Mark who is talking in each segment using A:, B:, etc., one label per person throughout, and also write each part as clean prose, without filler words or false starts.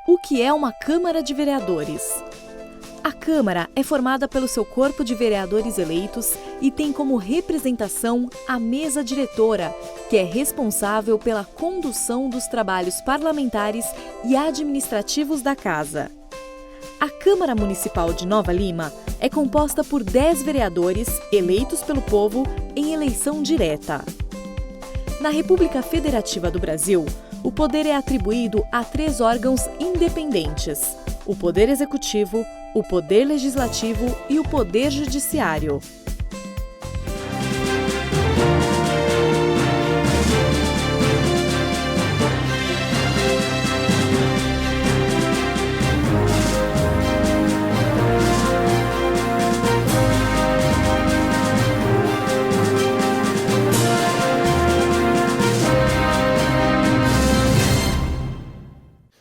A: O que é uma Câmara de Vereadores? A Câmara é formada pelo seu corpo de vereadores eleitos e tem como representação a mesa diretora, que é responsável pela condução dos trabalhos parlamentares e administrativos da Casa. A Câmara Municipal de Nova Lima é composta por 10 vereadores eleitos pelo povo em eleição direta. Na República Federativa do Brasil, o poder é atribuído a 3 órgãos independentes: o Poder Executivo, o Poder Legislativo e o Poder Judiciário.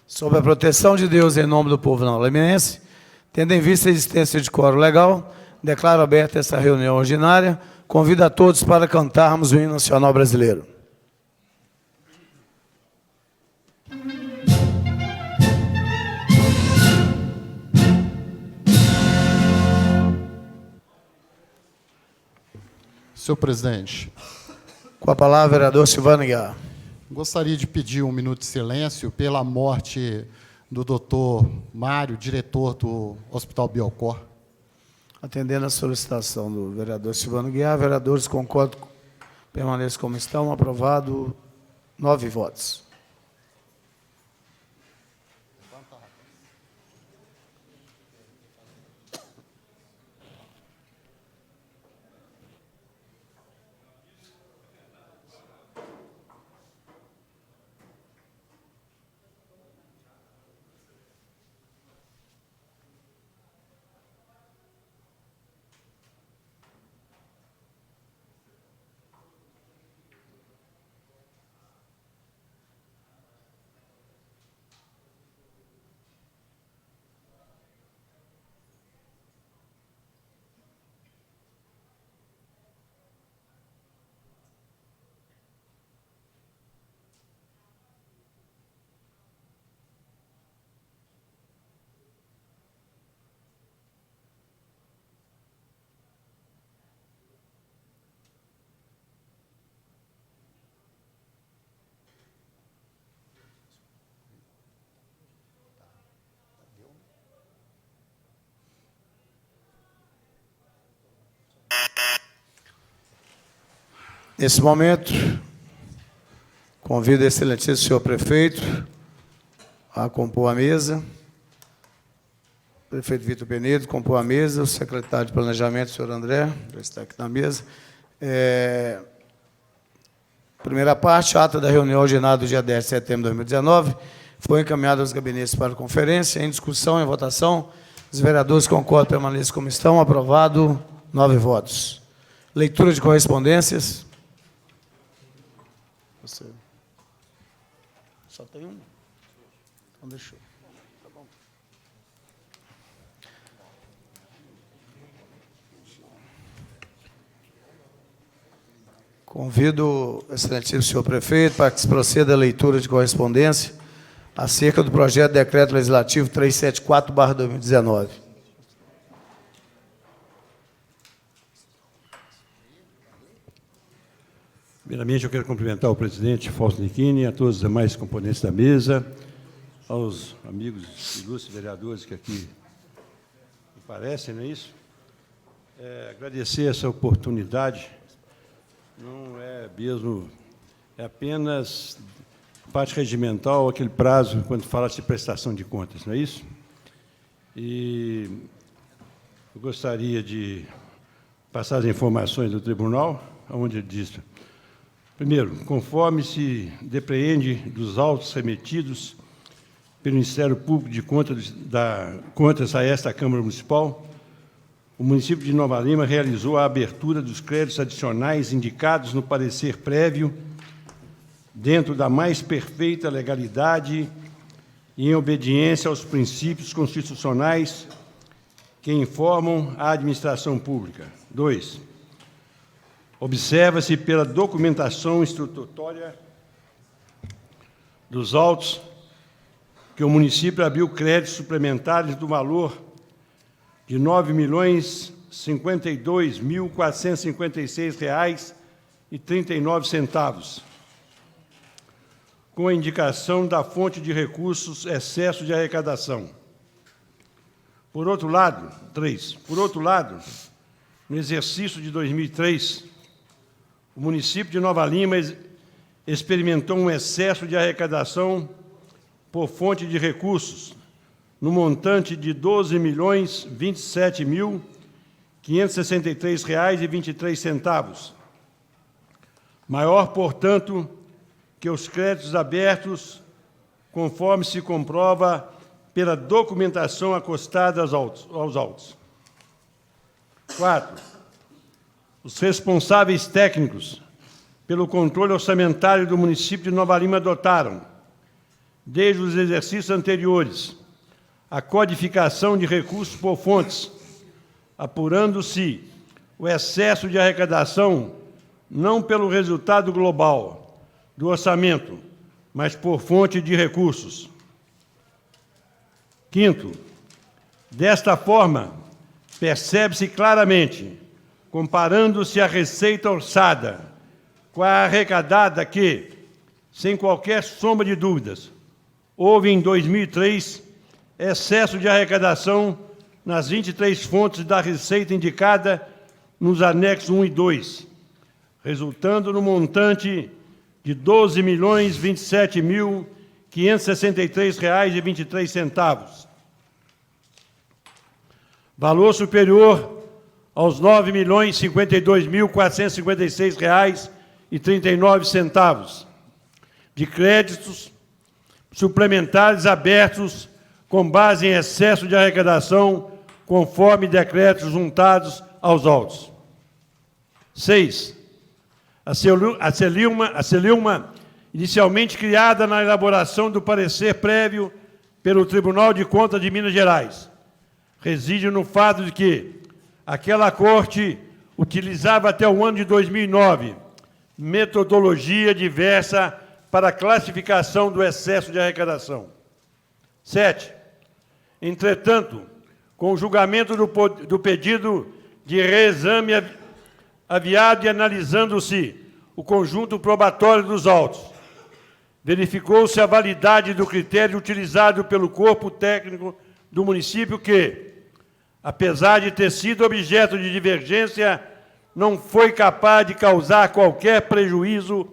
B: Sob a proteção de Deus, em nome do povo não-limense, tendo em vista a existência de quórum legal, declaro aberta essa reunião ordinária. Convido a todos para cantarmos o hino nacional brasileiro.
C: Senhor presidente.
B: Com a palavra, vereador Silvano Aguiar.
C: Gostaria de pedir 1 minuto de silêncio pela morte do doutor Mário, diretor do Hospital Biocor.
B: Atendendo a solicitação do vereador Silvano Aguiar, vereadores concordam, permaneçam como estão. Aprovado, 9 votos. Nesse momento, convido o excelentíssimo senhor prefeito a compor a mesa. Prefeito Vitor Penedo, compor a mesa. O secretário de Planejamento, senhor André, já está aqui na mesa. Primeira parte, a ata da reunião ordinária do dia 10 de setembro de 2019 foi encaminhada aos gabinetes para conferência. Em discussão, em votação, os vereadores concordam, permaneçam como estão. Aprovado, 9 votos. Leitura de correspondências. Você. Só tem uma? Então deixou. Tá bom. Convido o excelentíssimo senhor prefeito para que se proceda a leitura de correspondência acerca do projeto de decreto legislativo 374/2019.
D: Primeiramente, eu quero cumprimentar o presidente Fausto Nichini, a todos os demais componentes da mesa, aos amigos ilustres vereadores que aqui aparecem, não é isso? Agradecer essa oportunidade, não é mesmo, é apenas parte regimental, aquele prazo, quando fala-se de prestação de contas, não é isso? E eu gostaria de passar as informações do tribunal, onde diz: primeiro, conforme se depreende dos autos remetidos pelo Ministério Público de Contas a esta Câmara Municipal, o município de Nova Lima realizou a abertura dos créditos adicionais indicados no parecer prévio, dentro da mais perfeita legalidade e em obediência aos princípios constitucionais que informam a administração pública. 2. Observa-se pela documentação instrutória dos autos que o município abriu créditos suplementares do valor de R$ 9.052.456,39, com a indicação da fonte de recursos excesso de arrecadação. Por outro lado, no exercício de 2003, o município de Nova Lima experimentou um excesso de arrecadação por fonte de recursos, no montante de R$ 12.027.563,23, maior, portanto, que os créditos abertos, conforme se comprova pela documentação acostada aos autos. 4. Os responsáveis técnicos pelo controle orçamentário do município de Nova Lima adotaram, desde os exercícios anteriores, a codificação de recursos por fontes, apurando-se o excesso de arrecadação não pelo resultado global do orçamento, mas por fonte de recursos. 5º, desta forma, percebe-se claramente, comparando-se a receita orçada com a arrecadada que, sem qualquer sombra de dúvidas, houve em 2003 excesso de arrecadação nas 23 fontes da receita indicada nos anexos 1 e 2, resultando no montante de R$ 12.027.563,23, valor superior aos R$ 9.052.456,39 de créditos suplementares abertos com base em excesso de arrecadação, conforme decretos juntados aos autos. 6. A CELIUMA, inicialmente criada na elaboração do parecer prévio pelo Tribunal de Contas de Minas Gerais, reside no fato de que aquela Corte utilizava até o ano de 2009 metodologia diversa para a classificação do excesso de arrecadação. 7. Entretanto, com o julgamento do pedido de reexame aviado e analisando-se o conjunto probatório dos autos, verificou-se a validade do critério utilizado pelo corpo técnico do município que, apesar de ter sido objeto de divergência, não foi capaz de causar qualquer prejuízo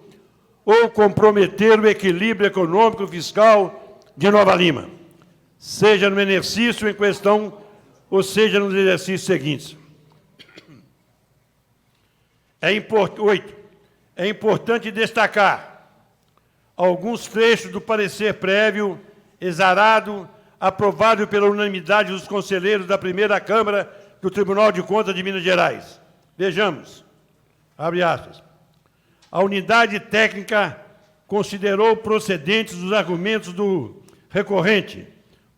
D: ou comprometer o equilíbrio econômico e fiscal de Nova Lima, seja no exercício em questão ou seja nos exercícios seguintes. 8. É importante destacar alguns trechos do parecer prévio exarado, aprovado pela unanimidade dos conselheiros da primeira Câmara do Tribunal de Contas de Minas Gerais. Vejamos, abre aspas. A unidade técnica considerou procedentes os argumentos do recorrente,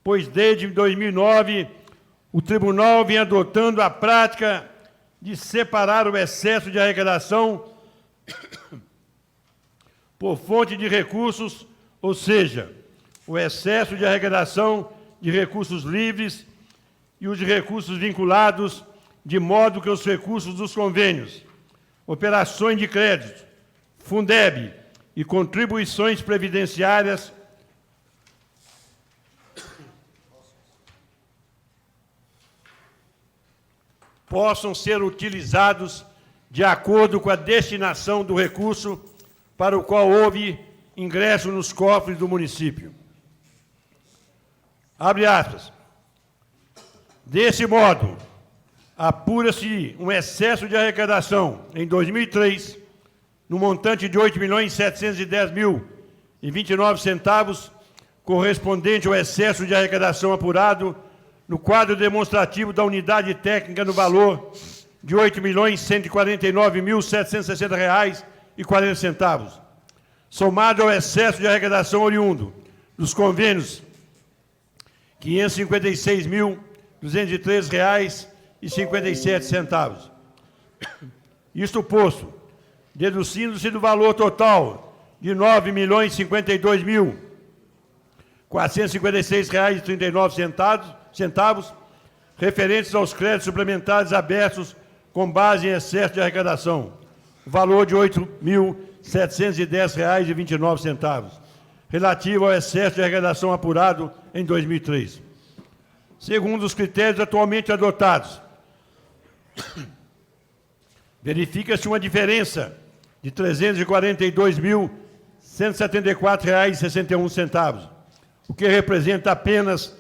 D: pois desde 2009 o tribunal vem adotando a prática de separar o excesso de arrecadação por fonte de recursos, ou seja, o excesso de arrecadação de recursos livres e os de recursos vinculados, de modo que os recursos dos convênios, operações de crédito, Fundeb e contribuições previdenciárias possam ser utilizados de acordo com a destinação do recurso para o qual houve ingresso nos cofres do município. Abre aspas. Desse modo, apura-se um excesso de arrecadação em 2003, no montante de R$ 8.710.029, correspondente ao excesso de arrecadação apurado no quadro demonstrativo da unidade técnica no valor de R$ 8.149.760,40, somado ao excesso de arrecadação oriundo dos convênios R$ 556.203,57. Isto posto, deduzindo-se do valor total de R$ 9.052.000 R$ 456,39, referentes aos créditos suplementares abertos com base em excesso de arrecadação, valor de R$ 8.710,29, relativo ao excesso de arrecadação apurado em 2003. Segundo os critérios atualmente adotados, verifica-se uma diferença de R$ 342.174,61, o que representa apenas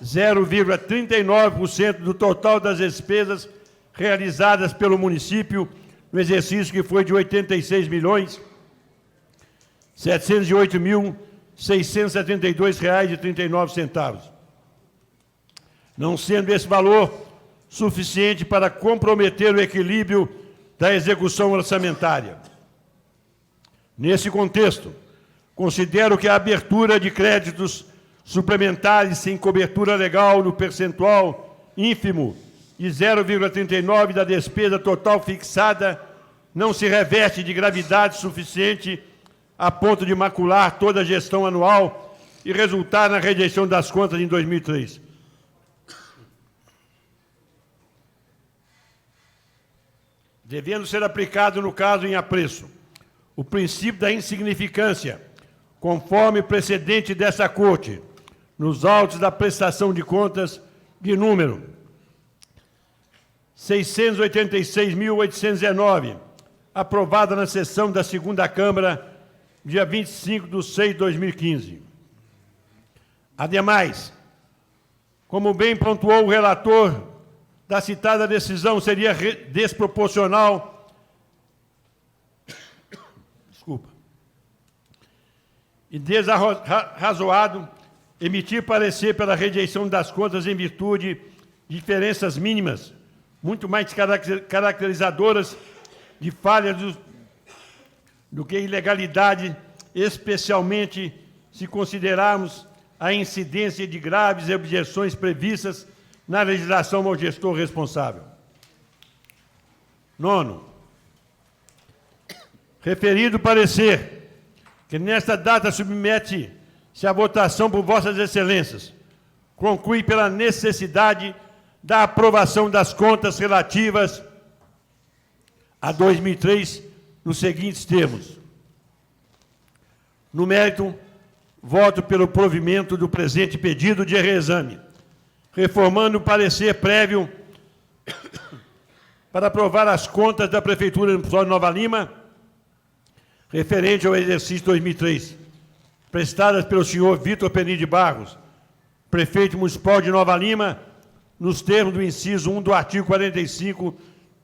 D: 0,39% do total das despesas realizadas pelo município no exercício que foi de R$ 86.708.672,39, não sendo esse valor suficiente para comprometer o equilíbrio da execução orçamentária. Nesse contexto, considero que a abertura de créditos suplementares sem cobertura legal no percentual ínfimo de 0,39% da despesa total fixada não se reveste de gravidade suficiente a ponto de macular toda a gestão anual e resultar na rejeição das contas em 2003. Devendo ser aplicado, no caso em apreço, o princípio da insignificância, conforme precedente dessa Corte, nos autos da prestação de contas de número 686.819, aprovada na sessão da segunda Câmara, dia 25/6/2015. Ademais, como bem pontuou o relator da citada decisão, seria desproporcional e desarrazoado emitir parecer pela rejeição das contas em virtude de diferenças mínimas, muito mais caracterizadoras de falhas do que ilegalidade, especialmente se considerarmos a incidência de graves objeções previstas na legislação ao gestor responsável. Nono, referido parecer, que nesta data submete-se à votação por vossas excelências, conclui pela necessidade da aprovação das contas relativas a 2003 nos seguintes termos. No mérito, voto pelo provimento do presente pedido de reexame, reformando o parecer prévio para aprovar as contas da Prefeitura Municipal de Nova Lima, referente ao exercício 2003, prestadas pelo senhor Vitor Penin de Barros, prefeito municipal de Nova Lima, nos termos do inciso 1 do artigo 45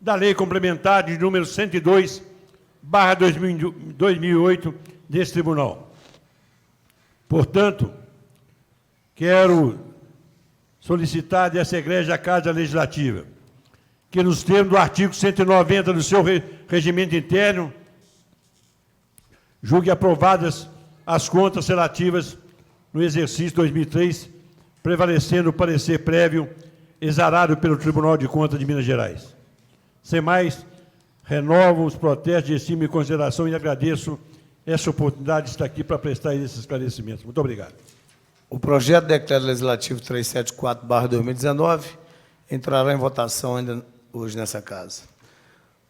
D: da Lei Complementar de número 102/2008 deste tribunal. Portanto, quero solicitar dessa egrégia Casa Legislativa que, nos termos do artigo 190 do seu regimento interno, julgue aprovadas as contas relativas no exercício 2003, prevalecendo o parecer prévio exarado pelo Tribunal de Contas de Minas Gerais. Sem mais, renovo os protestos de estima e consideração e agradeço essa oportunidade de estar aqui para prestar esses esclarecimentos. Muito obrigado.
B: O projeto de decreto legislativo 374/2019 entrará em votação ainda hoje nessa casa.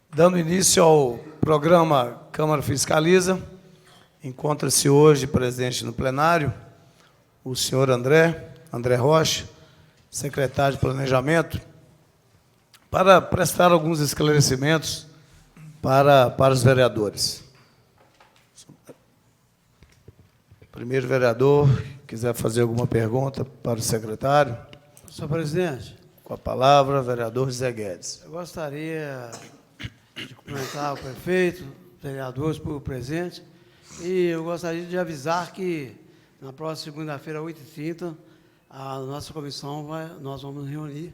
B: Dando início ao programa Câmara Fiscaliza, encontra-se hoje presente no plenário o senhor André Rocha, secretário de Planejamento, para prestar alguns esclarecimentos para os vereadores. Primeiro vereador, quiser fazer alguma pergunta para o secretário.
E: Senhor presidente.
B: Com a palavra, vereador Zé Guedes.
E: Eu gostaria de cumprimentar o prefeito, vereadores por presente, e eu gostaria de avisar que na próxima segunda-feira, 8h30, a nossa comissão nós vamos reunir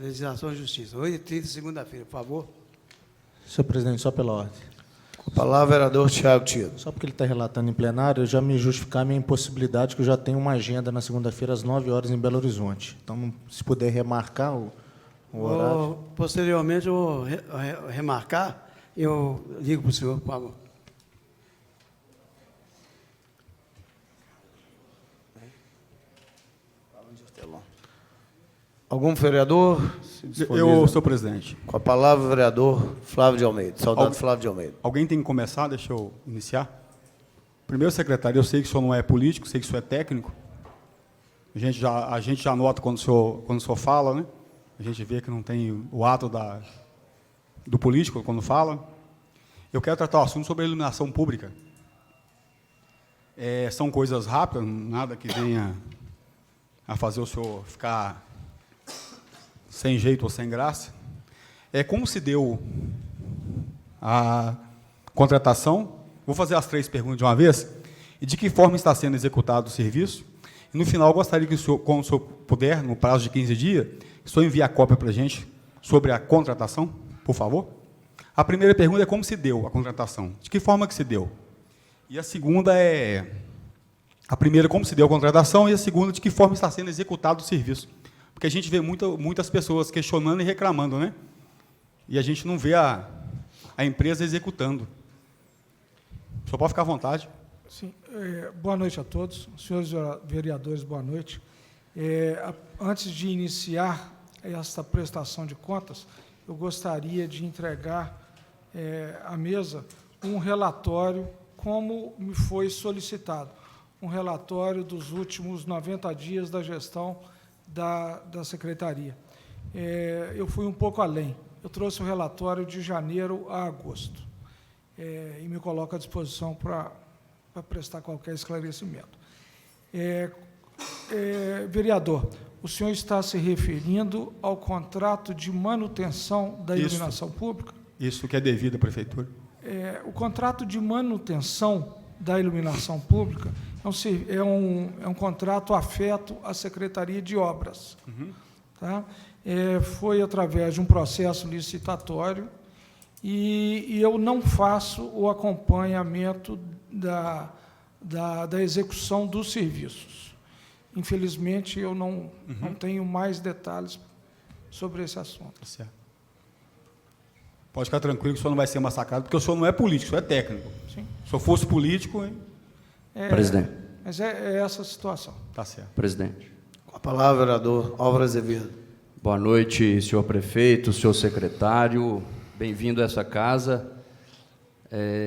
E: Legislação e Justiça. 8h30, segunda-feira, por favor.
F: Senhor presidente, só pela ordem.
B: Com a palavra, vereador Tiago Tito.
F: Só porque ele está relatando em plenário, eu já me justificar a minha impossibilidade, que eu já tenho uma agenda na segunda-feira, às 9h, em Belo Horizonte. Então, se puder remarcar o horário.
E: Posteriormente, eu vou remarcar, eu ligo para o senhor, por favor.
B: Algum vereador? se disponibiliza?
G: Eu sou presidente.
B: Com a palavra, o vereador Flávio de Almeida. Soldado Flávio de Almeida.
G: Alguém tem que começar? Deixa eu iniciar. Primeiro, secretário, eu sei que o senhor não é político, sei que o senhor é técnico. A gente já nota quando o senhor fala, né? A gente vê que não tem o ato do político quando fala. Eu quero tratar o assunto sobre a iluminação pública. São coisas rápidas, nada que venha a fazer o senhor ficar sem jeito ou sem graça. Como se deu a contratação? Vou fazer as 3 perguntas de uma vez. E de que forma está sendo executado o serviço? E, no final, eu gostaria que o senhor, quando o senhor puder, no prazo de 15 dias, o senhor envie a cópia para a gente sobre a contratação, por favor. A primeira pergunta é como se deu a contratação. De que forma que se deu? E a segunda é... A primeira, como se deu a contratação, e a segunda, de que forma está sendo executado o serviço. Porque a gente vê muitas pessoas questionando e reclamando, né? E a gente não vê a empresa executando. O senhor pode ficar à vontade.
H: Sim. Boa noite a todos. Senhores vereadores, boa noite. Antes de iniciar esta prestação de contas, eu gostaria de entregar à mesa um relatório, como me foi solicitado, um relatório dos últimos 90 dias da gestão da Secretaria. Eu fui um pouco além. Eu trouxe o relatório de janeiro a agosto e me coloco à disposição para prestar qualquer esclarecimento. Vereador, o senhor está se referindo ao contrato de manutenção da iluminação pública?
G: Isso que é devido à prefeitura.
H: O contrato de manutenção da iluminação pública é um contrato afeto à Secretaria de Obras.
G: Uhum.
H: Tá? Foi através de um processo licitatório e eu não faço o acompanhamento da execução dos serviços. Infelizmente, eu não tenho mais detalhes sobre esse assunto.
G: Certo. Pode ficar tranquilo que o senhor não vai ser massacrado, porque o senhor não é político, o senhor é técnico.
H: Sim.
G: Se eu fosse político, hein?
I: Presidente.
H: Mas é essa a situação.
G: Tá certo.
I: Presidente.
B: Com a palavra, vereador Álvaro Azevedo.
I: Boa noite, senhor prefeito, senhor secretário. Bem-vindo a essa casa.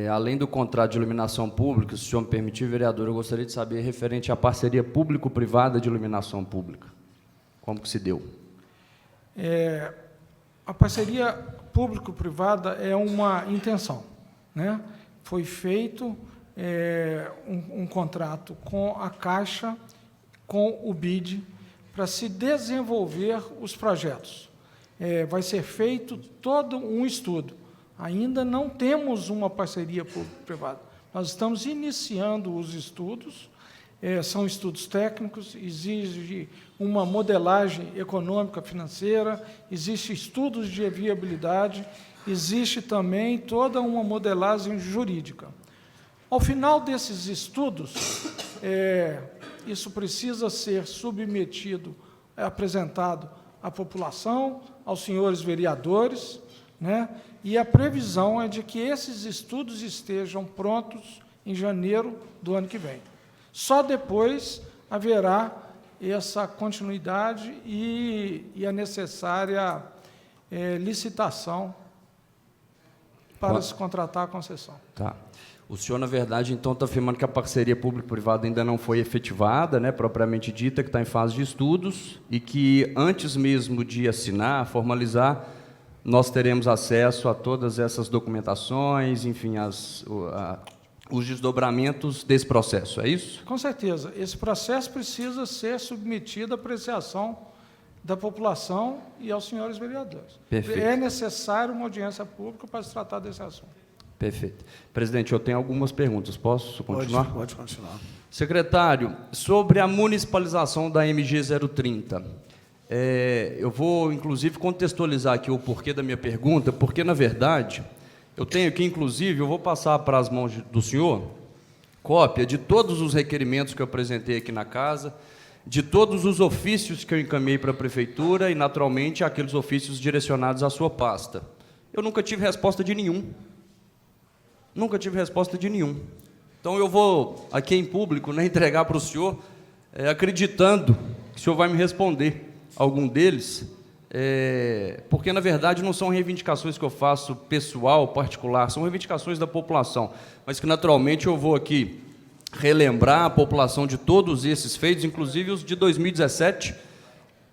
I: Além do contrato de iluminação pública, se o senhor me permitir, vereador, eu gostaria de saber referente à parceria público-privada de iluminação pública. Como que se deu?
H: A parceria público-privada é uma intenção, né? Foi feito um contrato com a Caixa, com o BID, para se desenvolver os projetos. Vai ser feito todo um estudo. Ainda não temos uma parceria público-privada. Nós estamos iniciando os estudos, são estudos técnicos, exige uma modelagem econômica financeira, existe estudos de viabilidade, existe também toda uma modelagem jurídica. Ao final desses estudos, isso precisa ser submetido, apresentado à população, aos senhores vereadores, né? E a previsão é de que esses estudos estejam prontos em janeiro do ano que vem. Só depois haverá essa continuidade e a necessária licitação para se contratar a concessão.
I: Tá. O senhor, na verdade, então, está afirmando que a parceria público-privada ainda não foi efetivada, né, propriamente dita, que está em fase de estudos, e que, antes mesmo de assinar, formalizar, nós teremos acesso a todas essas documentações, enfim, os desdobramentos desse processo, é isso?
H: Com certeza. Esse processo precisa ser submetido à apreciação da população e aos senhores vereadores.
I: Perfeito.
H: É necessário uma audiência pública para se tratar desse assunto.
I: Perfeito. Presidente, eu tenho algumas perguntas. Posso continuar?
B: Pode continuar.
I: Secretário, sobre a municipalização da MG 030, eu vou, inclusive, contextualizar aqui o porquê da minha pergunta, porque, na verdade, eu tenho aqui, inclusive, eu vou passar para as mãos do senhor cópia de todos os requerimentos que eu apresentei aqui na casa, de todos os ofícios que eu encaminhei para a prefeitura e, naturalmente, aqueles ofícios direcionados à sua pasta. Eu nunca tive resposta de nenhum. Nunca tive resposta de nenhum. Então, eu vou, aqui em público, né, entregar para o senhor, acreditando que o senhor vai me responder algum deles, porque, na verdade, não são reivindicações que eu faço pessoal, particular, são reivindicações da população, mas que, naturalmente, eu vou aqui relembrar a população de todos esses feitos, inclusive os de 2017,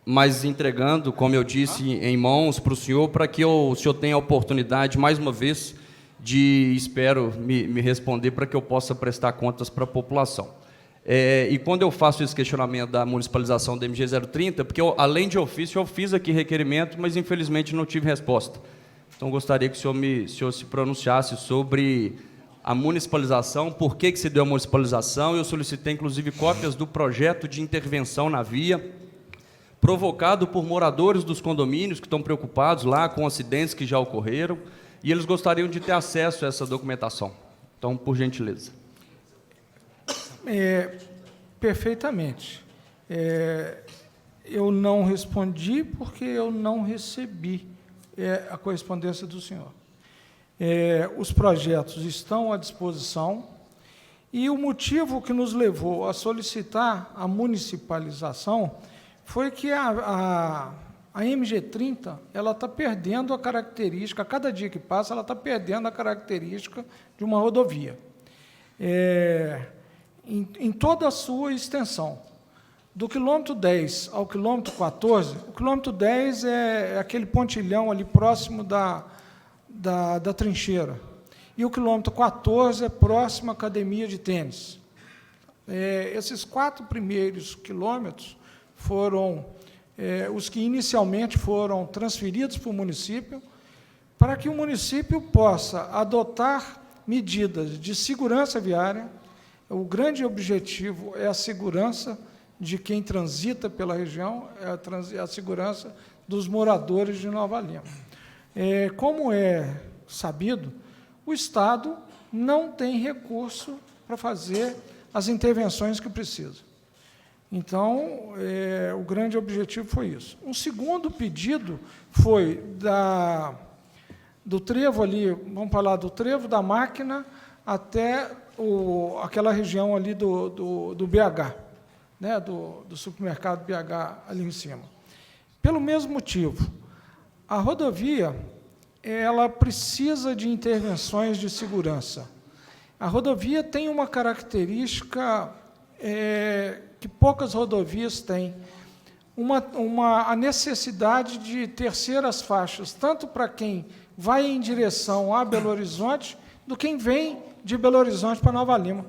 I: mas entregando, como eu disse, em mãos para o senhor, para que o senhor tenha a oportunidade, mais uma vez, de, espero, me responder para que eu possa prestar contas para a população. E quando eu faço esse questionamento da municipalização da MG 030, porque eu, além de ofício, eu fiz aqui requerimento, mas infelizmente não tive resposta. Então gostaria que o senhor se pronunciasse sobre a municipalização, por que se deu a municipalização. Eu solicitei inclusive cópias do projeto de intervenção na via, provocado por moradores dos condomínios que estão preocupados lá com acidentes que já ocorreram, e eles gostariam de ter acesso a essa documentação. Então, por gentileza.
H: Perfeitamente. Eu não respondi porque eu não recebi a correspondência do senhor. Os projetos estão à disposição e o motivo que nos levou a solicitar a municipalização foi que a MG30 ela está perdendo a característica, a cada dia que passa, ela está perdendo a característica de uma rodovia. Em toda a sua extensão. Do quilômetro 10 ao quilômetro 14, o quilômetro 10 é aquele pontilhão ali próximo da trincheira. E o quilômetro 14 é próximo à academia de tênis. Esses 4 primeiros quilômetros foram os que inicialmente foram transferidos para o município, para que o município possa adotar medidas de segurança viária. O grande objetivo é a segurança de quem transita pela região, é a segurança dos moradores de Nova Lima. Como é sabido, o Estado não tem recurso para fazer as intervenções que precisa. Então, o grande objetivo foi isso. Um segundo pedido foi do trevo ali, vamos falar do trevo da máquina até aquela região ali do BH, né, do supermercado BH ali em cima. Pelo mesmo motivo, a rodovia ela precisa de intervenções de segurança. A rodovia tem uma característica que poucas rodovias têm, a necessidade de terceiras faixas, tanto para quem vai em direção a Belo Horizonte, do quem vem de Belo Horizonte para Nova Lima.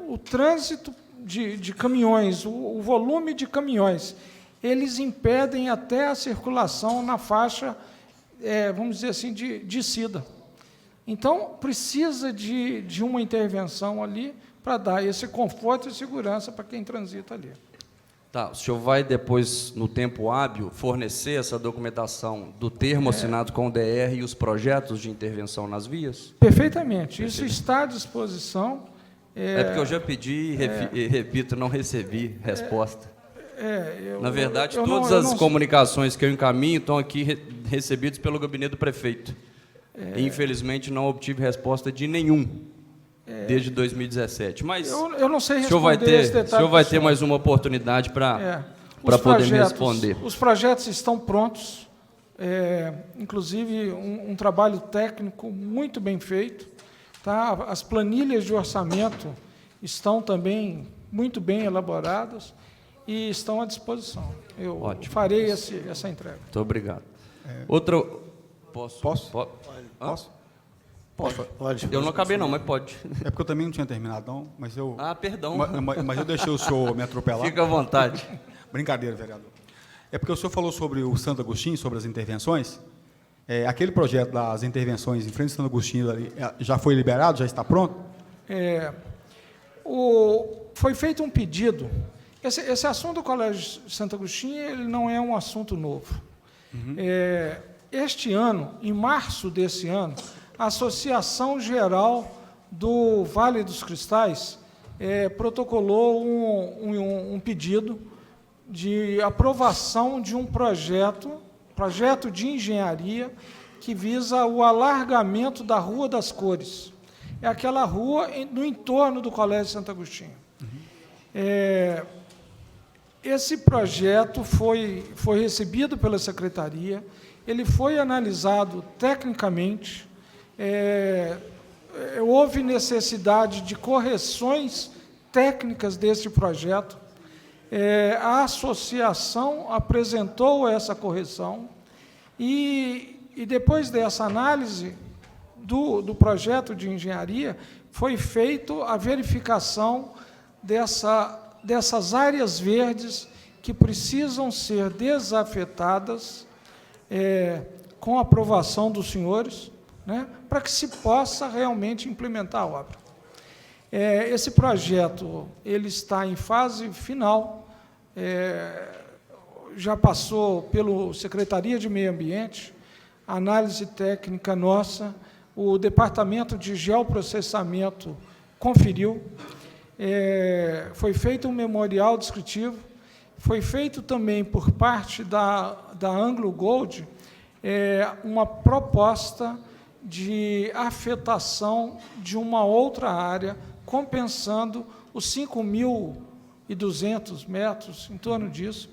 H: O trânsito de caminhões, o volume de caminhões, eles impedem até a circulação na faixa, vamos dizer assim, de descida. Então, precisa de uma intervenção ali para dar esse conforto e segurança para quem transita ali.
I: Tá, o senhor vai depois, no tempo hábil, fornecer essa documentação do termo assinado com o DR e os projetos de intervenção nas vias?
H: Perfeitamente. Isso está à disposição.
I: Porque eu já pedi e repito, não recebi resposta. Na verdade, todas as comunicações que eu encaminho estão aqui recebidas pelo gabinete do prefeito. E, infelizmente, não obtive resposta de nenhum desde 2017. Mas
H: eu não sei
I: responder esse detalhe. O senhor vai ter mais uma oportunidade para poder me responder.
H: Os projetos estão prontos, inclusive um trabalho técnico muito bem feito. Tá? As planilhas de orçamento estão também muito bem elaboradas e estão à disposição. Eu farei essa entrega.
I: Muito obrigado. Outra... Posso?
B: Pode.
I: Eu não acabei não, mas pode.
G: É porque eu também não tinha terminado, não, mas eu...
I: Perdão.
G: Mas eu deixei o senhor me atropelar.
I: Fica à vontade.
G: Brincadeira, vereador. É porque o senhor falou sobre o Santo Agostinho, sobre as intervenções. Aquele projeto das intervenções em frente ao Santo Agostinho ali, já foi liberado? Já está pronto?
H: Foi feito um pedido. Esse assunto do Colégio Santo Agostinho ele não é um assunto novo. Uhum. Este ano, em março desse ano, a Associação Geral do Vale dos Cristais protocolou um pedido de aprovação de um projeto de engenharia que visa o alargamento da Rua das Cores. É aquela rua no entorno do Colégio Santo Agostinho. Esse projeto foi recebido pela Secretaria, ele foi analisado tecnicamente, houve necessidade de correções técnicas desse projeto, a associação apresentou essa correção, e depois dessa análise do projeto de engenharia, foi feita a verificação dessas áreas verdes que precisam ser desafetadas com a aprovação dos senhores, né, para que se possa realmente implementar a obra. Esse projeto ele está em fase final, já passou pela Secretaria de Meio Ambiente, análise técnica nossa, o Departamento de Geoprocessamento conferiu, foi feito um memorial descritivo, foi feito também por parte da Anglo Gold uma proposta de afetação de uma outra área, compensando os 5.200 metros, em torno disso,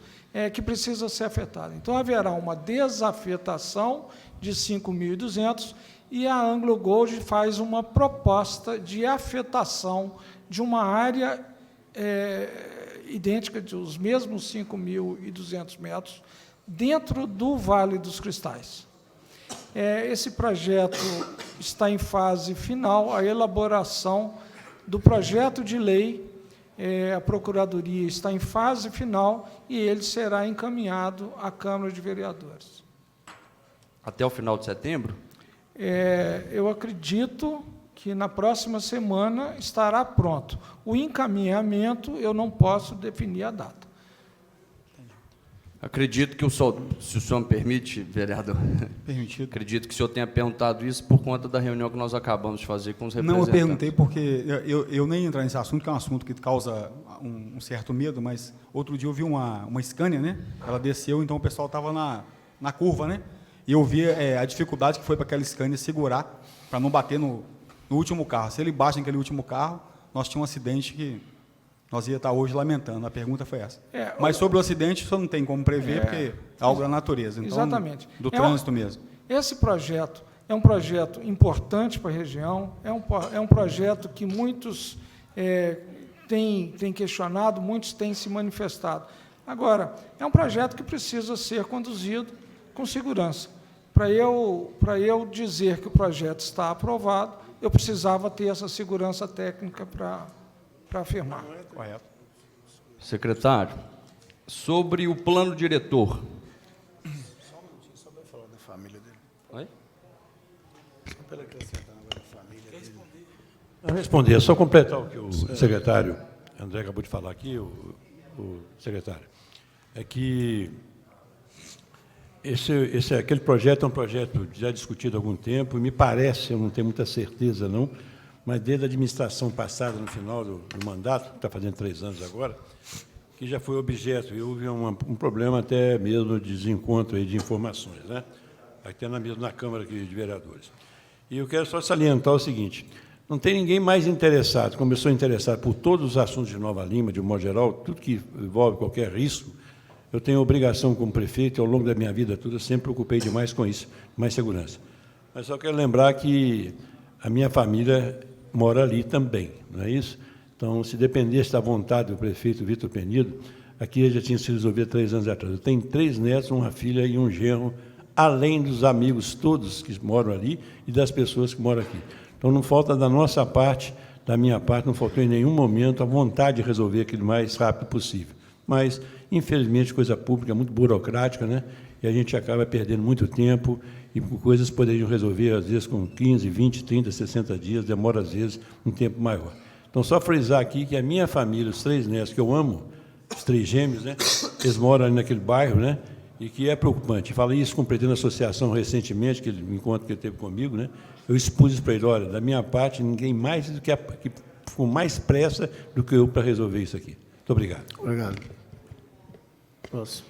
H: que precisa ser afetada. Então, haverá uma desafetação de 5.200 e a Anglo Gold faz uma proposta de afetação de uma área idêntica, dos mesmos 5.200 metros, dentro do Vale dos Cristais. Esse projeto está em fase final, a elaboração do projeto de lei, a Procuradoria está em fase final e ele será encaminhado à Câmara de Vereadores.
I: Até o final de setembro?
H: Eu acredito que na próxima semana estará pronto. O encaminhamento, eu não posso definir a data.
I: Acredito que se o senhor me permite, vereador,
G: Permitido.
I: acredito que o senhor tenha perguntado isso por conta da reunião que nós acabamos de fazer com os
G: Não,
I: representantes.
G: eu perguntei porque eu nem ia entrar nesse assunto, que é um assunto que causa um certo medo, mas outro dia eu vi uma Scania, né? Ela desceu, então o pessoal estava na curva, né? E eu vi a dificuldade que foi para aquela Scania segurar, para não bater no último carro. Se ele bate naquele último carro, nós tínhamos um acidente que nós ia estar hoje lamentando. A pergunta foi essa. Mas sobre o acidente, isso não tem como prever, porque é algo da natureza. Então,
H: exatamente.
G: Do trânsito mesmo.
H: Esse projeto é um projeto importante para a região, é um projeto que muitos têm questionado, muitos têm se manifestado. Agora, é um projeto que precisa ser conduzido com segurança. Para eu dizer que o projeto está aprovado, eu precisava ter essa segurança técnica para afirmar.
G: Correto.
I: Secretário, sobre o plano diretor.
B: Só um minutinho, só para falar da família dele.
I: Oi?
B: Só para acrescentar agora a família dele.
D: Não responder, só completar o que o secretário André acabou de falar aqui, o secretário, é que aquele projeto é um projeto já discutido há algum tempo, e me parece, eu não tenho muita certeza não, mas desde a administração passada, no final do mandato, que está fazendo 3 anos agora, que já foi objeto, e houve um problema até mesmo de desencontro aí de informações, né? Até mesmo na Câmara aqui de Vereadores. E eu quero só salientar o seguinte, não tem ninguém mais interessado, como eu sou interessado por todos os assuntos de Nova Lima, de um modo geral, tudo que envolve qualquer risco, eu tenho obrigação como prefeito, e ao longo da minha vida toda, eu sempre preocupei demais com isso, mais segurança. Mas só quero lembrar que a minha família mora ali também, não é isso? Então, se dependesse da vontade do prefeito Vitor Penido, aqui já tinha sido resolvido 3 anos atrás. Eu tenho 3 netos, uma filha e um genro, além dos amigos todos que moram ali e das pessoas que moram aqui. Então, não falta da nossa parte, da minha parte, não faltou em nenhum momento a vontade de resolver aquilo o mais rápido possível. Mas, infelizmente, coisa pública é muito burocrática, né? E a gente acaba perdendo muito tempo e coisas poderiam resolver, às vezes, com 15, 20, 30, 60 dias, demora, às vezes, um tempo maior. Então, só frisar aqui que a minha família, os 3 netos que eu amo, os 3 gêmeos, né? Eles moram ali naquele bairro, né? E que é preocupante. Falei isso com o presidente da associação recentemente, que ele, encontro que ele teve comigo, né? Eu expus isso para ele, olha, da minha parte, ninguém mais do que com mais pressa do que eu para resolver isso aqui. Muito obrigado.
B: Obrigado. Próximo.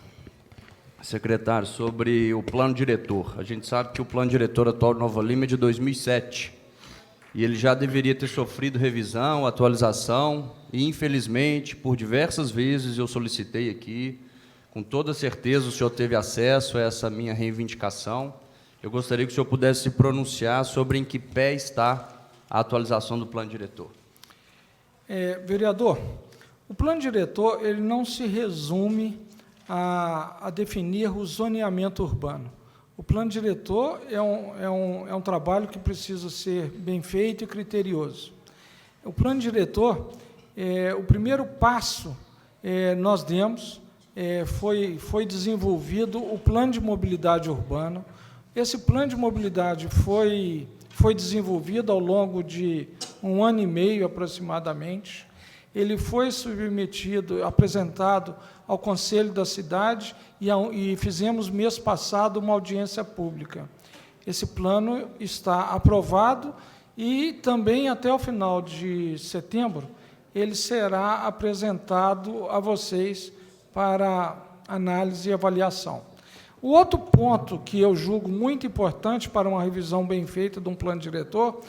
I: Secretário, sobre o plano diretor. A gente sabe que o plano diretor atual de Nova Lima é de 2007. e ele já deveria ter sofrido revisão, atualização, e, infelizmente, por diversas vezes eu solicitei aqui, com toda certeza o senhor teve acesso a essa minha reivindicação. Eu gostaria que o senhor pudesse se pronunciar sobre em que pé está a atualização do plano diretor.
H: Vereador, o plano diretor ele não se resume a definir o zoneamento urbano. O plano diretor é um trabalho que precisa ser bem feito e criterioso. O plano diretor, o primeiro passo nós demos, foi desenvolvido o plano de mobilidade urbana. Esse plano de mobilidade foi desenvolvido ao longo de 1 ano e meio, aproximadamente. Ele foi apresentado ao Conselho da Cidade e fizemos, mês passado, uma audiência pública. Esse plano está aprovado e também, até o final de setembro, ele será apresentado a vocês para análise e avaliação. O outro ponto que eu julgo muito importante para uma revisão bem feita de um plano diretor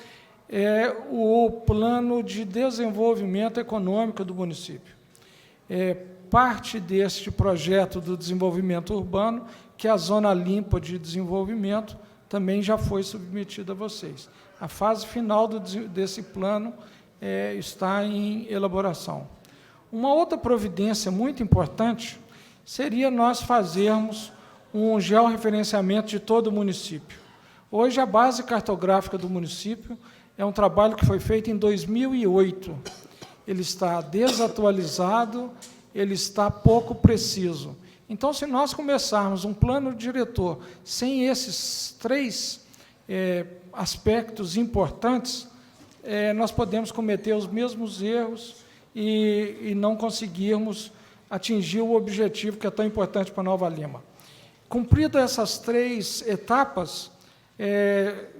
H: é o plano de desenvolvimento econômico do município. Parte deste projeto do desenvolvimento urbano, que é a Zona Limpa de Desenvolvimento, também já foi submetida a vocês. A fase final desse plano está em elaboração. Uma outra providência muito importante seria nós fazermos um georreferenciamento de todo o município. Hoje, a base cartográfica do município é um trabalho que foi feito em 2008. Ele está desatualizado, ele está pouco preciso. Então, se nós começarmos um plano diretor sem esses 3 aspectos importantes, nós podemos cometer os mesmos erros e não conseguirmos atingir o objetivo que é tão importante para Nova Lima. Cumpridas essas 3 etapas,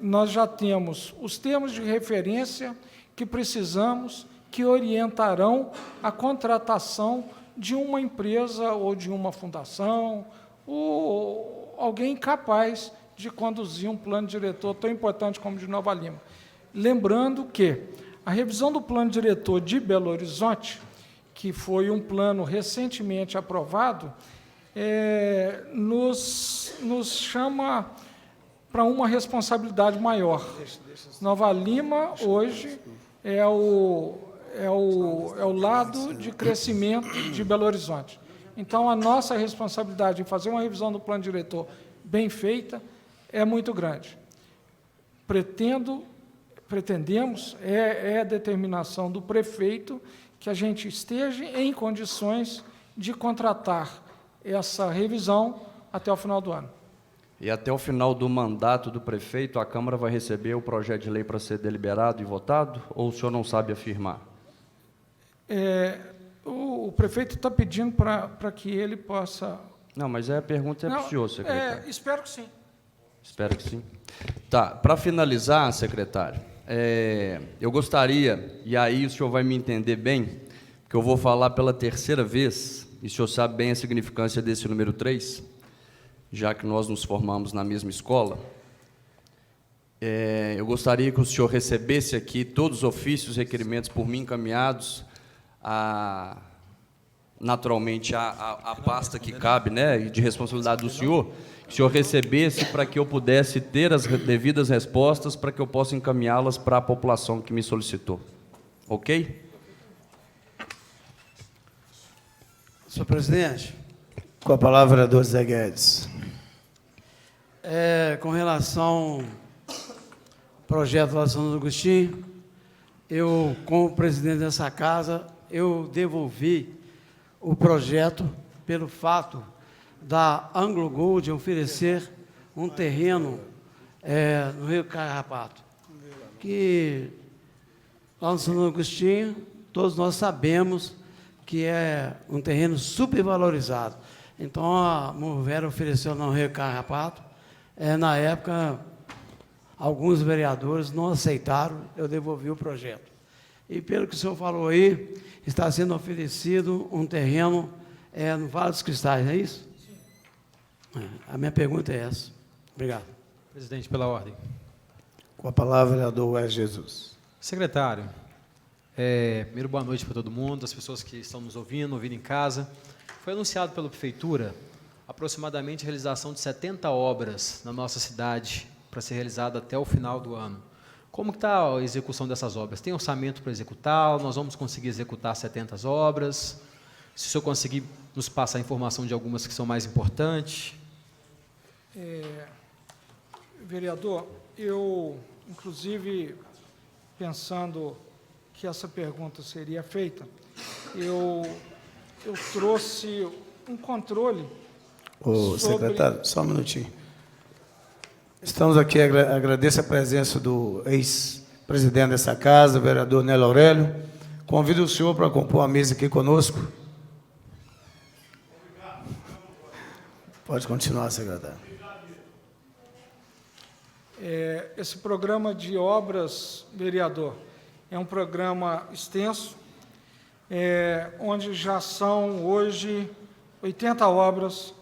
H: nós já temos os termos de referência que precisamos, que orientarão a contratação de uma empresa ou de uma fundação, ou alguém capaz de conduzir um plano diretor tão importante como o de Nova Lima. Lembrando que a revisão do plano diretor de Belo Horizonte, que foi um plano recentemente aprovado, nos chama para uma responsabilidade maior. Nova Lima, hoje, é o lado de crescimento de Belo Horizonte. Então, a nossa responsabilidade em fazer uma revisão do plano diretor bem feita é muito grande. Pretendemos, a determinação do prefeito, que a gente esteja em condições de contratar essa revisão até o final do ano.
I: E até o final do mandato do prefeito, a Câmara vai receber o projeto de lei para ser deliberado e votado, ou o senhor não sabe afirmar?
H: O prefeito está pedindo para que ele possa...
I: Não, mas a pergunta é para o senhor, secretário.
H: Espero que sim.
I: Espero que sim. Tá, para finalizar, secretário, eu gostaria, e aí o senhor vai me entender bem, que eu vou falar pela 3ª vez, e o senhor sabe bem a significância desse número 3, já que nós nos formamos na mesma escola. Eu gostaria que o senhor recebesse aqui todos os ofícios e requerimentos por mim encaminhados, naturalmente, a pasta que cabe, né, de responsabilidade do senhor, que o senhor recebesse para que eu pudesse ter as devidas respostas, para que eu possa encaminhá-las para a população que me solicitou. Ok?
E: Senhor presidente.
B: Com a palavra, vereador Zé Guedes.
E: Com relação ao projeto lá de São Agostinho, eu, como presidente dessa casa, eu devolvi o projeto pelo fato da Anglo Gold oferecer um terreno no Rio Carrapato, que lá no São Agostinho, todos nós sabemos que é um terreno supervalorizado. Então, a Mover ofereceu no Rio Carrapato. Na época, alguns vereadores não aceitaram, eu devolvi o projeto. E, pelo que o senhor falou aí, está sendo oferecido um terreno no Vale dos Cristais, não é isso? Sim. A minha pergunta é essa. Obrigado.
J: Presidente, pela ordem.
B: Com a palavra, vereador Wes Jesus.
J: Secretário, primeiro boa noite para todo mundo, as pessoas que estão nos ouvindo em casa. Foi anunciado pela Prefeitura aproximadamente a realização de 70 obras na nossa cidade para ser realizada até o final do ano. Como está a execução dessas obras? Tem orçamento para executá-las? Nós vamos conseguir executar 70 obras? Se o senhor conseguir nos passar a informação de algumas que são mais importantes.
H: Vereador, eu, inclusive, pensando que essa pergunta seria feita, eu trouxe um controle.
B: Secretário, só um minutinho. Estamos aqui, agradeço a presença do ex-presidente dessa casa, o vereador Nélio Aurélio. Convido o senhor para compor a mesa aqui conosco. Pode continuar, secretário.
H: Esse programa de obras, vereador, é um programa extenso, onde já são hoje 80 obras,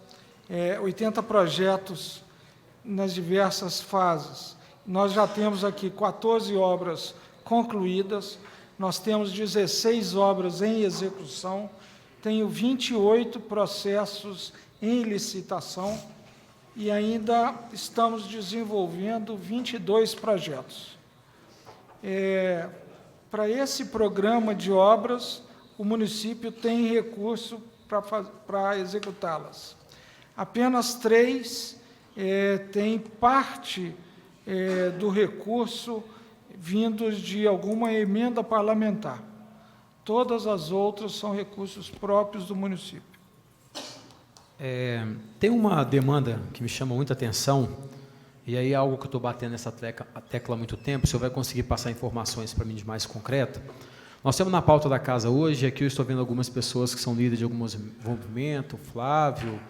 H: 80 projetos nas diversas fases. Nós já temos aqui 14 obras concluídas, nós temos 16 obras em execução, tenho 28 processos em licitação e ainda estamos desenvolvendo 22 projetos. Para esse programa de obras, o município tem recurso para executá-las. Apenas 3 têm parte do recurso vindos de alguma emenda parlamentar. Todas as outras são recursos próprios do município.
J: Tem uma demanda que me chama muita atenção, e aí é algo que eu estou batendo nessa tecla há muito tempo, o senhor vai conseguir passar informações para mim de mais concreta. Nós temos na pauta da casa hoje, aqui eu estou vendo algumas pessoas que são líderes de alguns movimentos, Flávio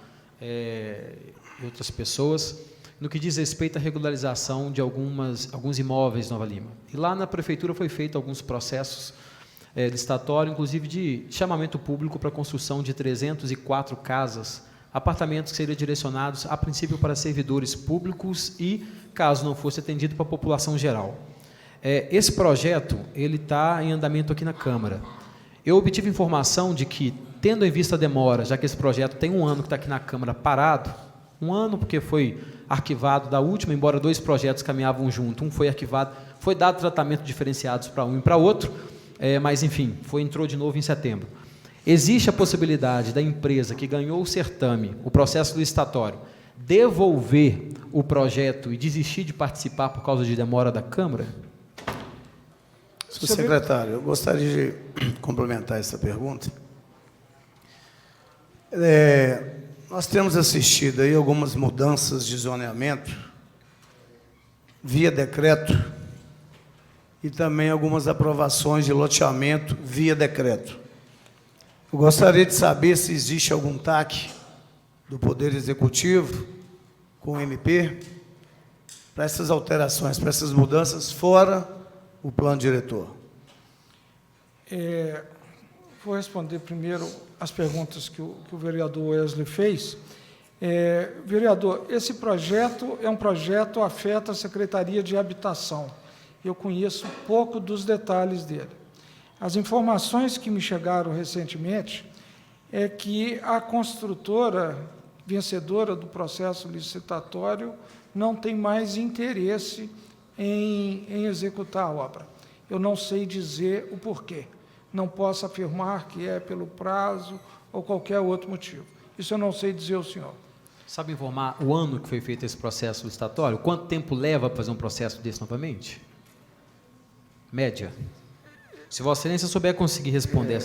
J: e outras pessoas, no que diz respeito à regularização de alguns imóveis em Nova Lima. E lá na Prefeitura foi feito alguns processos licitatórios, inclusive de chamamento público para a construção de 304 casas, apartamentos que seriam direcionados, a princípio, para servidores públicos e, caso não fosse atendido, para a população geral. Esse projeto ele está em andamento aqui na Câmara. Eu obtive informação de que, tendo em vista a demora, já que esse projeto tem 1 ano que está aqui na Câmara parado, 1 ano porque foi arquivado da última, embora 2 projetos caminhavam junto, um foi arquivado, foi dado tratamento diferenciados para um e para outro, mas, enfim, entrou de novo em setembro. Existe a possibilidade da empresa que ganhou o certame, o processo licitatório, devolver o projeto e desistir de participar por causa de demora da Câmara?
B: Senhor secretário, eu gostaria de complementar essa pergunta. Nós temos assistido aí algumas mudanças de zoneamento via decreto e também algumas aprovações de loteamento via decreto. Eu gostaria de saber se existe algum TAC do Poder Executivo com o MP para essas alterações, para essas mudanças, fora o plano diretor.
H: Vou responder primeiro as perguntas que o vereador Wesley fez. Vereador, esse projeto é um projeto que afeta a Secretaria de Habitação. Eu conheço pouco dos detalhes dele. As informações que me chegaram recentemente é que a construtora vencedora do processo licitatório não tem mais interesse em executar a obra. Eu não sei dizer o porquê. Não posso afirmar que é pelo prazo ou qualquer outro motivo. Isso eu não sei dizer ao senhor.
J: Sabe informar o ano que foi feito esse processo licitatório? Quanto tempo leva para fazer um processo desse novamente? Média. Se Vossa Excelência souber conseguir responder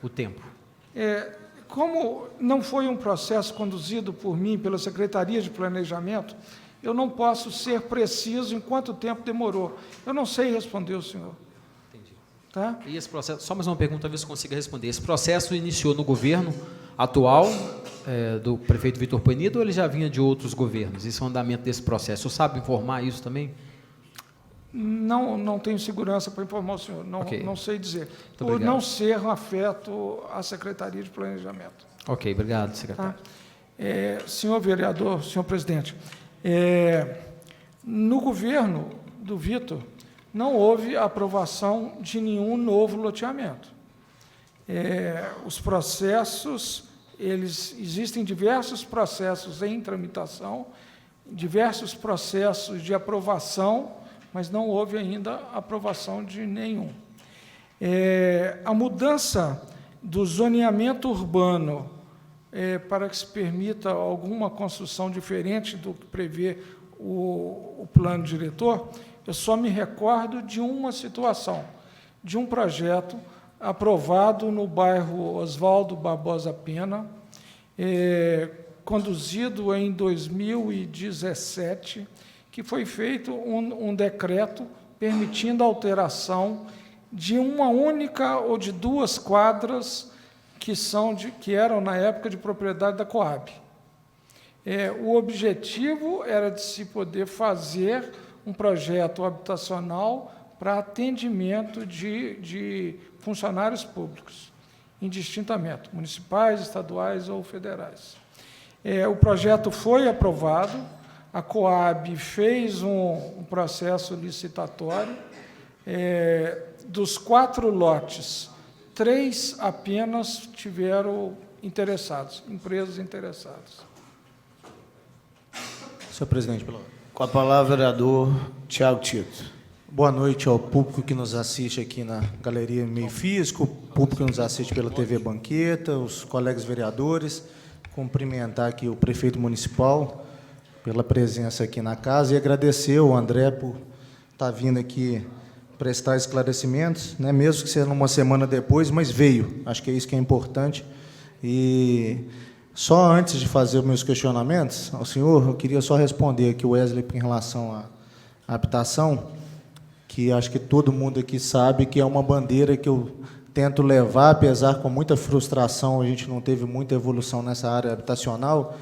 J: o tempo.
H: Como não foi um processo conduzido por mim, pela Secretaria de Planejamento, eu não posso ser preciso em quanto tempo demorou. Eu não sei responder ao senhor.
J: Entendi.
H: Tá?
J: E esse processo, só mais uma pergunta, talvez eu consiga responder. Esse processo iniciou no governo atual, do prefeito Vitor Penido, ou ele já vinha de outros governos? Esse é o andamento desse processo. O senhor sabe informar isso também?
H: Não tenho segurança para informar o senhor, não sei dizer.
J: Muito
H: por
J: obrigado.
H: não ser um afeto à Secretaria de Planejamento.
J: Ok, obrigado, secretário.
H: Tá? Senhor vereador, senhor presidente, no governo do Vitor, não houve aprovação de nenhum novo loteamento. Os processos, existem diversos processos em tramitação, diversos processos de aprovação, mas não houve ainda aprovação de nenhum. A mudança do zoneamento urbano para que se permita alguma construção diferente do que prevê o plano diretor, eu só me recordo de uma situação, de um projeto aprovado no bairro Oswaldo Barbosa Pena, conduzido em 2017, que foi feito um decreto permitindo a alteração de uma única ou de 2 quadras que eram, na época, de propriedade da Coab. O objetivo era de se poder fazer um projeto habitacional para atendimento de funcionários públicos, indistintamente, municipais, estaduais ou federais. O projeto foi aprovado, a Coab fez um processo licitatório, dos 4 lotes, 3 apenas tiveram interessados, empresas interessadas.
F: Senhor presidente, pela ordem.
B: Com a palavra, vereador Tiago Tito.
F: Boa noite ao público que nos assiste aqui na Galeria Meio Físico, o público que nos assiste pela TV Banqueta, os colegas vereadores. Cumprimentar aqui o prefeito municipal pela presença aqui na casa e agradecer ao André por estar vindo aqui prestar esclarecimentos, né, mesmo que seja uma semana depois, mas veio. Acho que é isso que é importante. E só antes de fazer os meus questionamentos ao senhor, eu queria só responder aqui o Wesley em relação à habitação, que acho que todo mundo aqui sabe que é uma bandeira que eu tento levar, apesar com muita frustração, a gente não teve muita evolução nessa área habitacional,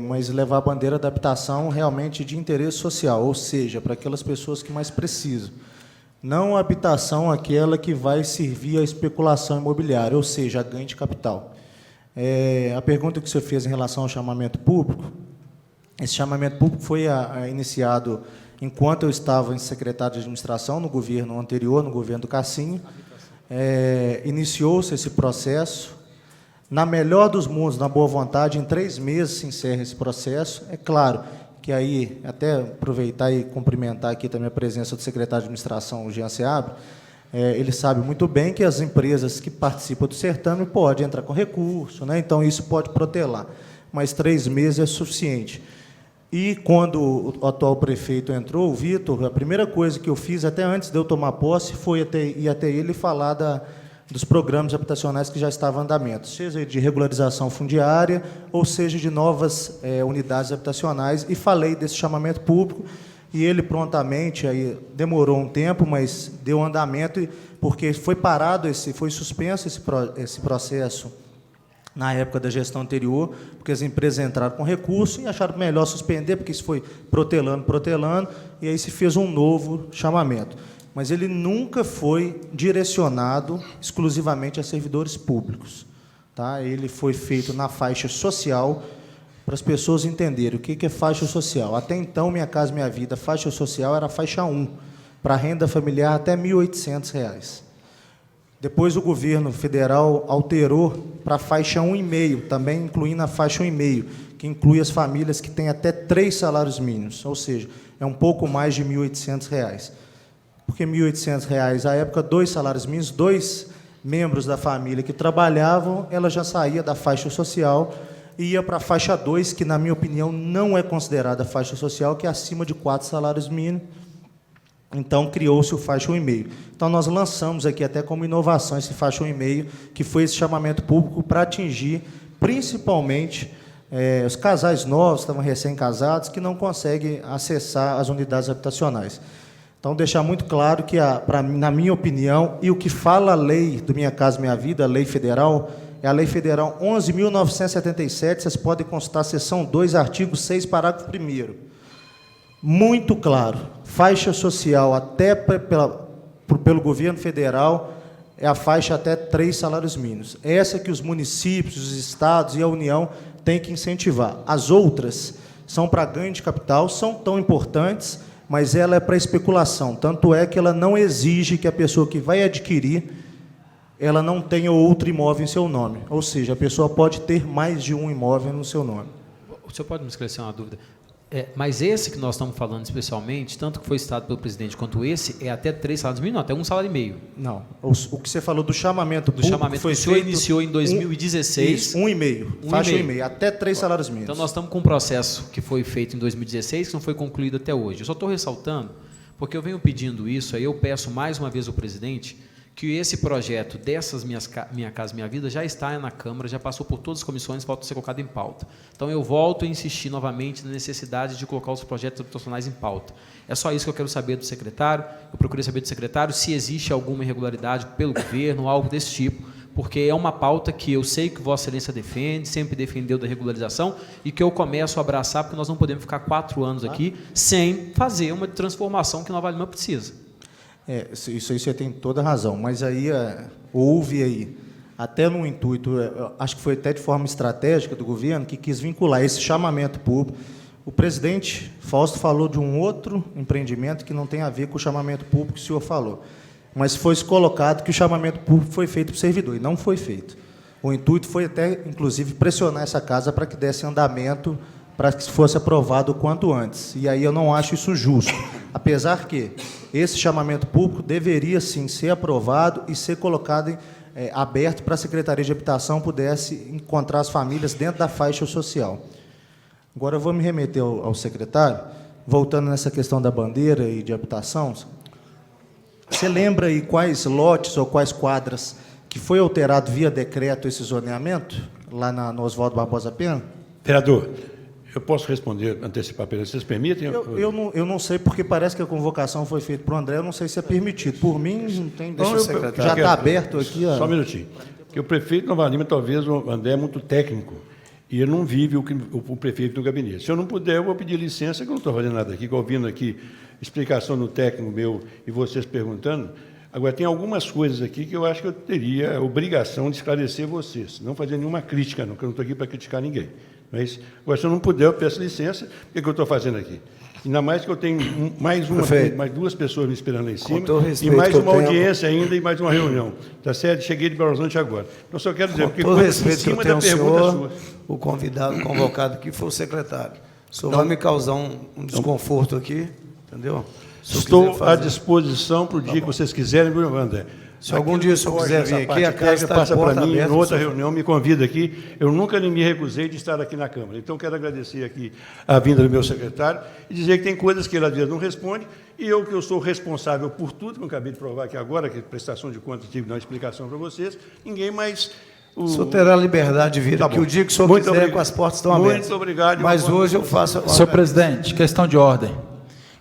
F: mas levar a bandeira da habitação realmente de interesse social, ou seja, para aquelas pessoas que mais precisam. Não a habitação aquela que vai servir à especulação imobiliária, ou seja, a ganho de capital. A pergunta que você fez em relação ao chamamento público, esse chamamento público foi iniciado enquanto eu estava em secretário de administração no governo anterior, no governo do Cassinho. Iniciou-se esse processo. Na melhor dos mundos, na boa vontade, em 3 meses se encerra esse processo. É claro que aí, até aproveitar e cumprimentar aqui também a presença do secretário de administração, o Jean Seabra, ele sabe muito bem que as empresas que participam do certame podem entrar com recurso, né? Então isso pode protelar, mas 3 meses é suficiente. E quando o atual prefeito entrou, o Vitor, a primeira coisa que eu fiz, até antes de eu tomar posse, foi ir até ele e falar dos programas habitacionais que já estavam em andamento, seja de regularização fundiária, ou seja de novas unidades habitacionais, e falei desse chamamento público, e ele prontamente, aí demorou um tempo, mas deu andamento, porque foi parado, foi suspenso esse processo na época da gestão anterior, porque as empresas entraram com recurso e acharam melhor suspender, porque isso foi protelando, e aí se fez um novo chamamento. Mas ele nunca foi direcionado exclusivamente a servidores públicos. Tá? Ele foi feito na faixa social, para as pessoas entenderem o que é faixa social. Até então, Minha Casa Minha Vida, faixa social era a faixa 1, para renda familiar até R$ 1.800. Depois o governo federal alterou para a faixa 1,5, também incluindo a faixa 1,5, que inclui as famílias que têm até 3 salários mínimos, ou seja, é um pouco mais de R$ 1.800. Porque R$ 1.800, à época, 2 salários mínimos, 2 membros da família que trabalhavam, ela já saía da faixa social e ia para a faixa 2, que, na minha opinião, não é considerada faixa social, que é acima de 4 salários mínimos. Então, criou-se o faixa 1,5. Então, nós lançamos aqui, até como inovação, esse faixa 1,5, que foi esse chamamento público para atingir, principalmente, os casais novos, estavam recém-casados, que não conseguem acessar as unidades habitacionais. Então, deixar muito claro que, na minha opinião, e o que fala a lei do Minha Casa Minha Vida, a lei federal, é a Lei Federal 11.977, vocês podem consultar a seção 2, artigo 6, parágrafo 1º. Muito claro, faixa social até pelo governo federal é a faixa até 3 salários mínimos. Essa que os municípios, os estados e a União têm que incentivar. As outras são para ganho de capital, são tão importantes, mas ela é para especulação. Tanto é que ela não exige que a pessoa que vai adquirir, ela não tenha outro imóvel em seu nome. Ou seja, a pessoa pode ter mais de um imóvel no seu nome.
J: O senhor pode me esclarecer uma dúvida? Mas esse que nós estamos falando especialmente, tanto que foi citado pelo presidente quanto esse, é até 3 salários mínimos, não, até 1,5 salário.
F: Não. O que você falou do chamamento público
J: chamamento
F: foi
J: que o senhor
F: feito
J: iniciou em 2016.
F: 1,5. Faixa 1,5. Até 3 salários mínimos.
J: Então, nós estamos com um processo que foi feito em 2016, que não foi concluído até hoje. Eu só estou ressaltando, porque eu venho pedindo isso, aí eu peço mais uma vez ao presidente que esse projeto dessas Minha Casa Minha Vida já está na Câmara, já passou por todas as comissões, falta ser colocado em pauta. Então, eu volto a insistir novamente na necessidade de colocar os projetos habitacionais em pauta. É só isso que eu quero saber do secretário. Eu procurei saber do secretário se existe alguma irregularidade pelo governo, algo desse tipo, porque é uma pauta que eu sei que Vossa Excelência defende, sempre defendeu da regularização, e que eu começo a abraçar, porque nós não podemos ficar 4 anos aqui sem fazer uma transformação que Nova Lima precisa.
F: Isso aí você tem toda a razão, mas aí houve aí, até no intuito, acho que foi até de forma estratégica do governo, que quis vincular esse chamamento público. O presidente Fausto falou de um outro empreendimento que não tem a ver com o chamamento público que o senhor falou, mas foi colocado que o chamamento público foi feito para o servidor, e não foi feito. O intuito foi até, inclusive, pressionar essa casa para que desse andamento, para que fosse aprovado o quanto antes. E aí eu não acho isso justo, apesar que esse chamamento público deveria, sim, ser aprovado e ser colocado aberto para a Secretaria de Habitação pudesse encontrar as famílias dentro da faixa social. Agora eu vou me remeter ao secretário, voltando nessa questão da bandeira e de habitação. Você lembra aí quais lotes ou quais quadras que foi alterado via decreto esse zoneamento, lá no Oswaldo Barbosa Pena?
D: Vereador, eu posso responder, antecipar, vocês permitem?
F: Eu não sei, porque parece que a convocação foi feita para o André, eu não sei se é permitido. Por mim, não tem... Já está aberto aqui...
D: Só um minutinho. Porque o prefeito de Nova Lima, talvez, o André é muito técnico, e ele não vive o prefeito do gabinete. Se eu não puder, eu vou pedir licença, que eu não estou fazendo nada aqui, ouvindo aqui explicação do técnico meu e vocês perguntando. Agora, tem algumas coisas aqui que eu acho que eu teria a obrigação de esclarecer vocês, não fazer nenhuma crítica, não, que eu não estou aqui para criticar ninguém. Mas, agora, se eu não puder, eu peço licença, o que eu estou fazendo aqui? Ainda mais que eu tenho mais 2 pessoas me esperando lá em cima, e mais uma audiência ainda e mais uma reunião. Tá certo? Cheguei de Belo Horizonte agora. Então, só quero dizer, porque
B: todo respeito que eu tenho ao senhor,
D: sua.
B: o convidado, convocado aqui foi o secretário. O senhor vai me causar um desconforto aqui, entendeu?
D: Estou à disposição para o dia que vocês quiserem, viu, André?
B: Se algum dia o senhor quiser vir aqui, a casa está
D: passa para mim,
B: aberta,
D: em outra reunião, me convida aqui. Eu nunca me recusei de estar aqui na Câmara. Então, quero agradecer aqui a vinda do meu secretário e dizer que tem coisas que ele, às vezes, não responde, e eu, que eu sou responsável por tudo, que eu acabei de provar aqui agora, que prestação de contas, tive de dar uma explicação para vocês, ninguém mais...
B: O senhor terá liberdade de vir aqui o dia que o senhor quiser, com as portas estão abertas.
D: Muito obrigado.
B: Mas hoje eu faço...
K: Senhor presidente, questão de ordem.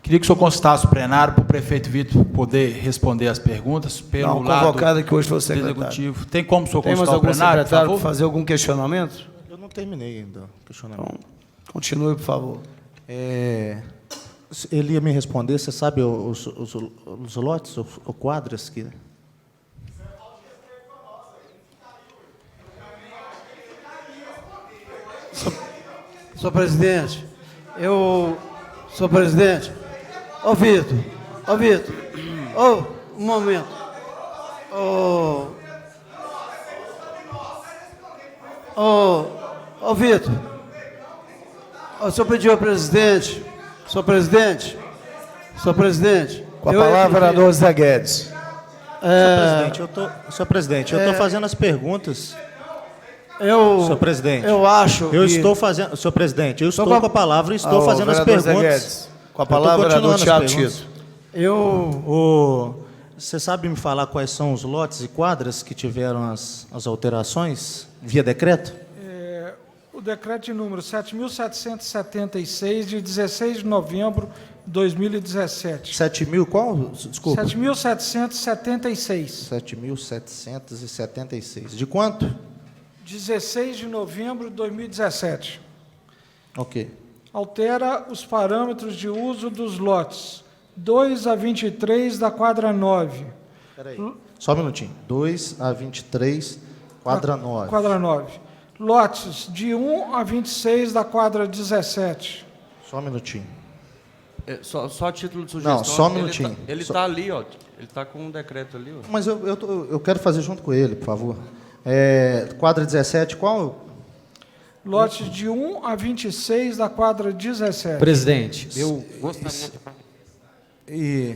K: Queria que o senhor consultasse o plenário para o prefeito Vitor poder responder as perguntas pelo lado
B: convocado aqui hoje foi o secretário.
K: executivo. Tem como o senhor
B: Tem
K: consultar o plenário, por favor?
B: Fazer algum questionamento?
F: Eu não terminei ainda o questionamento.
B: Então, continue, por favor.
F: Ele ia me responder, você sabe os lotes ou quadras que...
E: Senhor presidente, senhor presidente, ô Vitor, um momento. Vitor, o senhor pediu ao presidente, senhor presidente.
B: Com a palavra, vereador Zé Guedes.
F: Senhor presidente, eu estou fazendo as perguntas. Senhor presidente,
E: eu acho
F: eu estou fazendo, senhor presidente, eu estou com a palavra e estou fazendo as perguntas.
B: Com a palavra, vereador Thiago Tito.
F: Você sabe me falar quais são os lotes e quadras que tiveram as alterações via decreto?
H: O decreto de número 7.776, de 16 de novembro de 2017.
F: 7.000 qual? Desculpa.
H: 7.776.
F: 7.776. De quanto?
H: 16 de novembro de 2017.
F: Ok.
H: Altera os parâmetros de uso dos lotes 2 a 23 da quadra 9.
F: Espera aí. Só um minutinho. 2 a 23, quadra 9.
H: Quadra 9. Lotes de 1 a 26 da quadra 17.
F: Só um minutinho.
I: Só a título de sugestão.
F: Não, só um minutinho.
I: Ele está ali, ó. Ele está com um decreto ali, ó.
F: Mas eu quero fazer junto com ele, por favor. Quadra 17, qual?
H: Lote de 1 a 26 da quadra 17.
J: Presidente, eu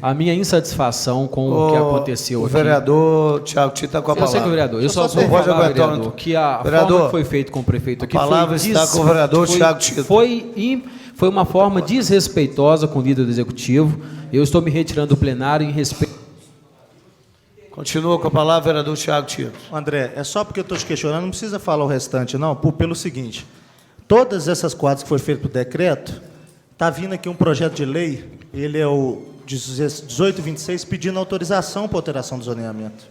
J: a minha insatisfação com o que aconteceu
B: o
J: aqui.
B: O vereador Thiago Tito está com a palavra.
J: Eu sei que o vereador, eu só vou falar, vereador, que a forma que foi feito com o prefeito aqui
B: a palavra está com o vereador Thiago Tito.
J: Foi uma forma desrespeitosa com o líder do Executivo. Eu estou me retirando do plenário em respeito...
B: Continua com a palavra, vereador Thiago Tito.
F: André, é só porque eu estou te questionando, não precisa falar o restante, não, pelo seguinte, todas essas quadras que foram feitas por decreto, está vindo aqui um projeto de lei, ele é o 1826, pedindo autorização para alteração do zoneamento.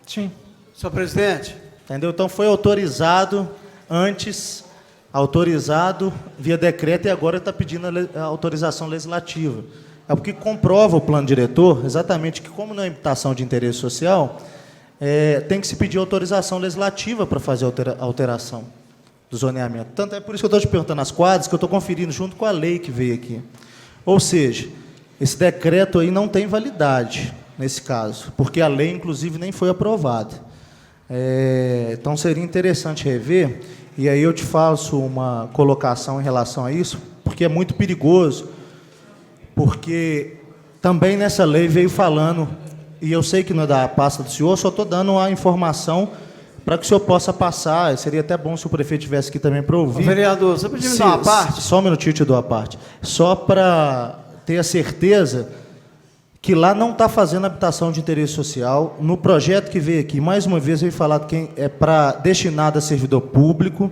H: Sim.
E: Senhor presidente.
F: Entendeu? Então foi autorizado antes, autorizado via decreto e agora está pedindo a autorização legislativa. É porque comprova o plano diretor, exatamente, que como não é habitação de interesse social, tem que se pedir autorização legislativa para fazer a alteração do zoneamento. Tanto é por isso que eu estou te perguntando as quadras, que eu estou conferindo junto com a lei que veio aqui. Ou seja, esse decreto aí não tem validade, nesse caso, porque a lei, inclusive, nem foi aprovada. Então, seria interessante rever, e aí eu te faço uma colocação em relação a isso, porque é muito perigoso, porque também nessa lei veio falando, e eu sei que não é da pasta do senhor, só estou dando a informação para que o senhor possa passar, seria até bom se o prefeito estivesse aqui também para ouvir.
E: Vereador, você podia me dar uma parte?
F: Só um minutinho, te dou a parte. Só para ter a certeza que lá não está fazendo habitação de interesse social. No projeto que veio aqui, mais uma vez, veio falar que é destinado a servidor público,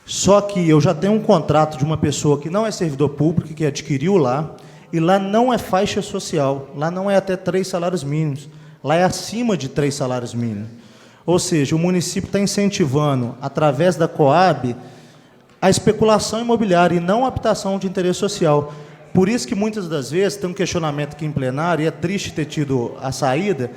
F: só que eu já tenho um contrato de uma pessoa que não é servidor público, que adquiriu lá, e lá não é faixa social, lá não é até 3 salários mínimos, lá é acima de 3 salários mínimos. Ou seja, o município está incentivando, através da Coab, a especulação imobiliária e não a habitação de interesse social. Por isso que, muitas das vezes, tem um questionamento aqui em plenário, e é triste ter tido a saída,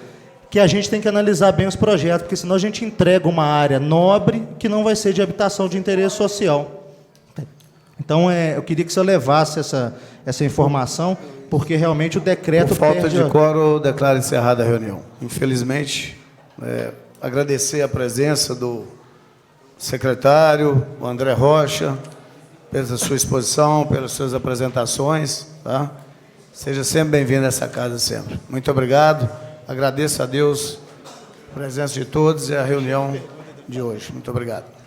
F: que a gente tem que analisar bem os projetos, porque senão a gente entrega uma área nobre que não vai ser de habitação de interesse social. Então, eu queria que você levasse essa informação, porque realmente o decreto...
B: Por falta de quórum, declaro encerrada a reunião. Infelizmente, agradecer a presença do secretário, o André Rocha, pela sua exposição, pelas suas apresentações. Tá? Seja sempre bem-vindo a essa casa, sempre. Muito obrigado. Agradeço a Deus a presença de todos e a reunião de hoje. Muito obrigado.